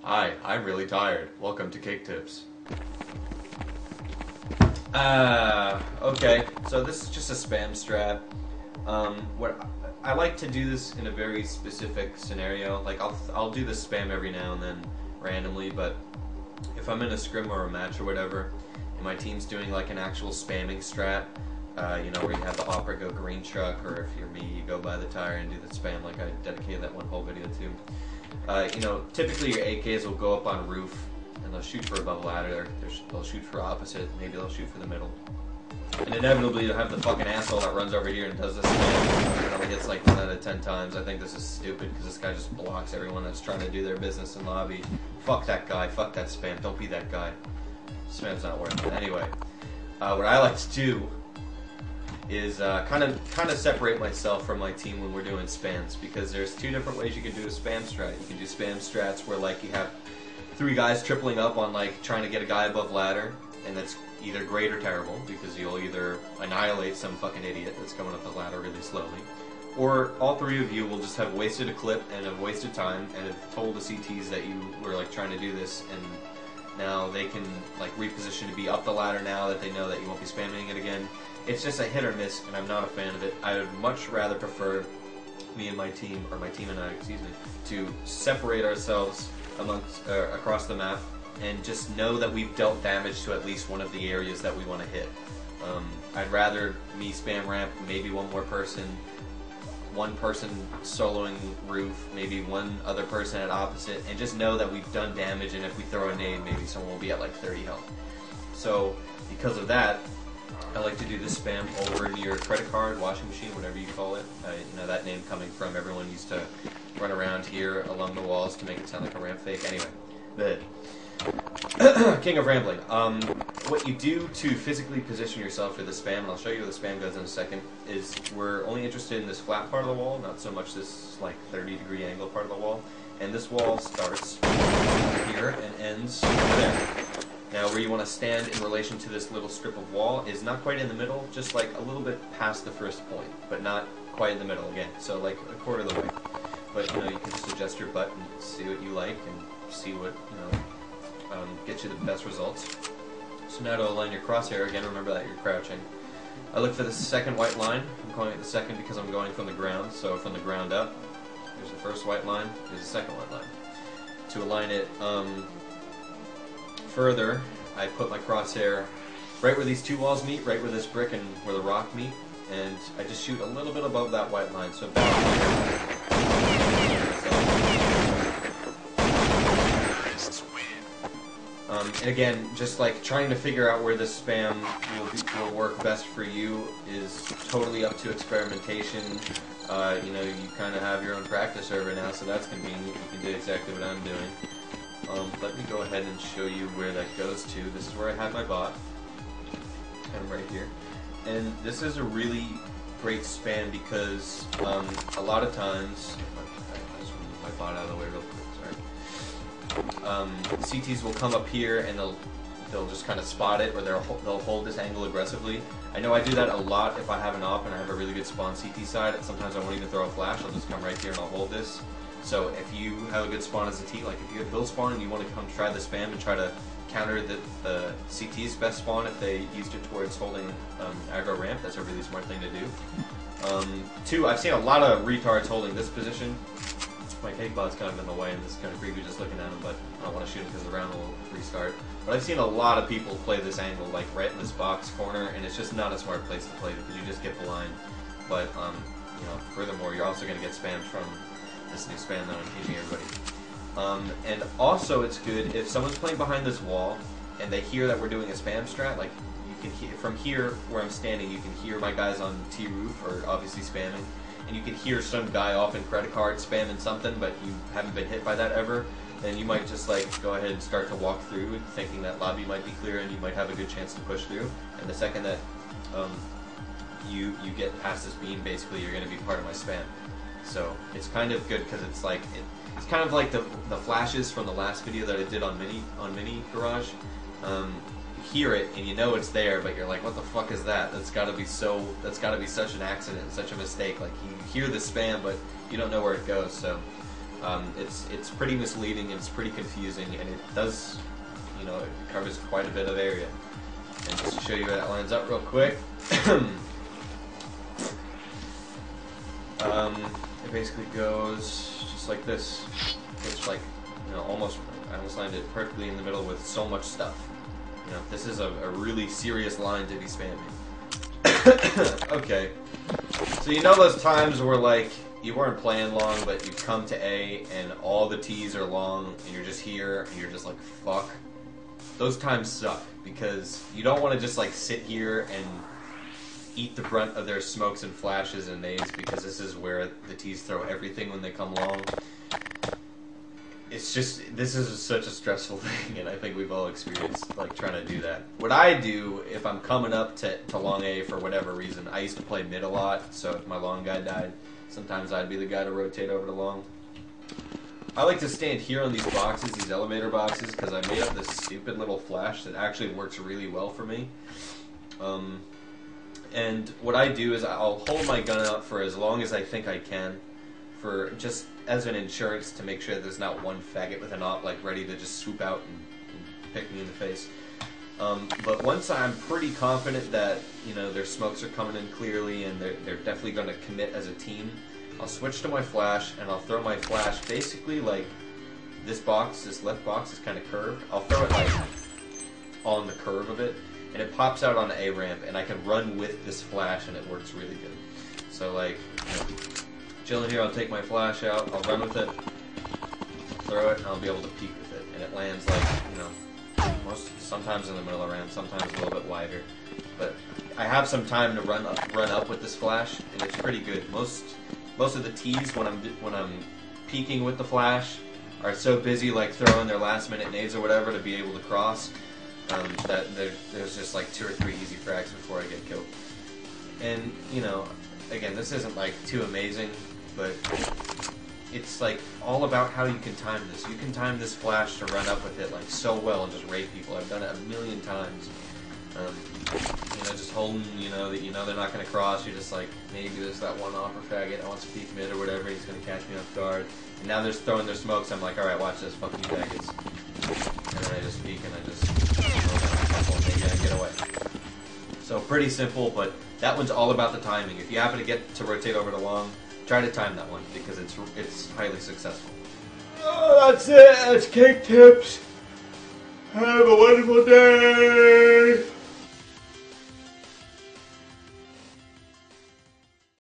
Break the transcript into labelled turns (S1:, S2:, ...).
S1: Hi, I'm really tired. Welcome to Cake Tips. Okay, so this is just a spam strat. What I like to do this in a very specific scenario. Like I'll do the spam every now and then randomly, but if I'm in a scrim or a match or whatever, and my team's doing like an actual spamming strat, where you have the opera go green truck, or if you're me, you go by the tire and do the spam like I dedicated that one whole video to. Typically your AKs will go up on roof and they'll shoot for above ladder, they'll shoot for opposite, maybe they'll shoot for the middle. And inevitably you'll have the fucking asshole that runs over here and does this spam and only gets like 1 out of 10 times. I think this is stupid because this guy just blocks everyone that's trying to do their business in lobby. Fuck that guy, fuck that spam, don't be that guy. Spam's not worth it. Anyway, what I like to do is kind of separate myself from my team when we're doing spams, because there's 2 different ways you can do a spam strat. You can do spam strats where like you have 3 guys tripling up on like trying to get a guy above ladder, and that's either great or terrible because you'll either annihilate some fucking idiot that's coming up the ladder really slowly, or all 3 of you will just have wasted a clip and have wasted time and have told the CTs that you were like trying to do this, and now they can like reposition to be up the ladder now that they know that you won't be spamming it again. It's just a hit or miss, and I'm not a fan of it. I would much rather prefer me and my team, or my team and I, excuse me, to separate ourselves across the map and just know that we've dealt damage to at least one of the areas that we want to hit. I'd rather me spam ramp, maybe one more person, one person soloing roof, maybe one other person at opposite, and just know that we've done damage, and if we throw a nade, maybe someone will be at like 30 health. So, because of that, I like to do this spam over near credit card, washing machine, whatever you call it. That name coming from everyone used to run around here along the walls to make it sound like a ramp fake. Anyway, the king of rambling. What you do to physically position yourself for the spam, and I'll show you where the spam goes in a second, is we're only interested in this flat part of the wall, not so much this like 30-degree angle part of the wall. And this wall starts here and ends there. Now, where you want to stand in relation to this little strip of wall is not quite in the middle, just like a little bit past the first point, but not quite in the middle again. So like a quarter of the way. But you can just adjust your butt and see what you like and see what gets you the best results. So now to align your crosshair again, remember that you're crouching. I look for the second white line. I'm calling it the second because I'm going from the ground. So from the ground up, here's the first white line. Here's the second white line. To align it further, I put my crosshair right where these 2 walls meet, right where this brick and where the rock meet, and I just shoot a little bit above that white line, so about here. And again, just like trying to figure out where this spam will work best for you is totally up to experimentation. You kind of have your own practice server now, so that's convenient. You can do exactly what I'm doing. Let me go ahead and show you where that goes to. This is where I have my bot, kind of right here. And this is a really great spam because a lot of times, I just want to move my bot out of the way real quick, CTs will come up here and they'll just kind of spot it, or they'll hold this angle aggressively. I know I do that a lot if I have an op and I have a really good spawn CT side. Sometimes I won't even throw a flash, I'll just come right here and I'll hold this. So if you have a good spawn as a T, like if you have build spawn and you want to come try the spam and try to counter the CT's best spawn if they used it towards holding aggro ramp, that's a really smart thing to do. 2, I've seen a lot of retards holding this position. My cake bot's kind of in the way and it's kind of creepy just looking at him, but I don't want to shoot him because the round will restart. But I've seen a lot of people play this angle, like right in this box corner, and it's just not a smart place to play because you just get blind. But, furthermore, you're also going to get spammed from this new spam that I'm teaching everybody. And also it's good if someone's playing behind this wall and they hear that we're doing a spam strat, like you can hear, from here where I'm standing, you can hear my guys on T-roof are obviously spamming. And you can hear some guy off in credit card spamming something, but you haven't been hit by that ever, then you might just like go ahead and start to walk through thinking that lobby might be clear and you might have a good chance to push through. And the second that you get past this beam, basically you're going to be part of my spam. So it's kind of good because it's like it's kind of like the flashes from the last video that I did on Mini Garage. Hear it and you know it's there, but you're like, what the fuck is that? That's got to be such an accident, such a mistake. Like you hear the spam, but you don't know where it goes. So It's pretty misleading and it's pretty confusing, and it does, you know, it covers quite a bit of area. And just to show you how that lines up real quick, it basically goes just like this. It's like, you know, I almost lined it perfectly in the middle with so much stuff. You know, this is a really serious line to be spamming. Okay, so you know those times where like you weren't playing long, but you come to A and all the T's are long, and you're just here and you're just like, fuck. Those times suck because you don't want to just like sit here and eat the brunt of their smokes and flashes and nades, because this is where the T's throw everything when they come long. It's just, this is such a stressful thing, and I think we've all experienced like trying to do that. What I do if I'm coming up to long A for whatever reason, I used to play mid a lot, so if my long guy died, sometimes I'd be the guy to rotate over to long. I like to stand here on these boxes, these elevator boxes, because I made up this stupid little flash that actually works really well for me. And what I do is I'll hold my gun out for as long as I think I can, for just as an insurance to make sure there's not one faggot with an op like ready to just swoop out and pick me in the face. But once I'm pretty confident that, you know, their smokes are coming in clearly and they're definitely going to commit as a team, I'll switch to my flash and I'll throw my flash basically like this box, this left box is kind of curved. I'll throw it like on the curve of it, and it pops out on the A ramp, and I can run with this flash and it works really good. So like, you know, chilling here, I'll take my flash out, I'll run with it, throw it, and I'll be able to peek with it. And it lands like, you know, sometimes in the middle of the ramp, sometimes a little bit wider. But I have some time to run up with this flash, and it's pretty good. Most of the T's when I'm peeking with the flash are so busy like throwing their last minute nades or whatever to be able to cross, that there's just like 2 or 3 easy frags before I get killed. And, you know, again, this isn't like too amazing, but it's like all about how you can time this. You can time this flash to run up with it like so well and just raid people. I've done it a million times. You know, just holding, you know, that you know they're not going to cross. You're just like, maybe there's that one offer faggot that wants to peek mid or whatever. He's going to catch me off guard. And now they're throwing their smokes. I'm like, all right, watch this, fuck you faggots. And then I just peek and I just, maybe I get away. So pretty simple, but that one's all about the timing. If you happen to get to rotate over to long, try to time that one because it's highly successful. Oh, that's it. That's cake tips. Have a wonderful day.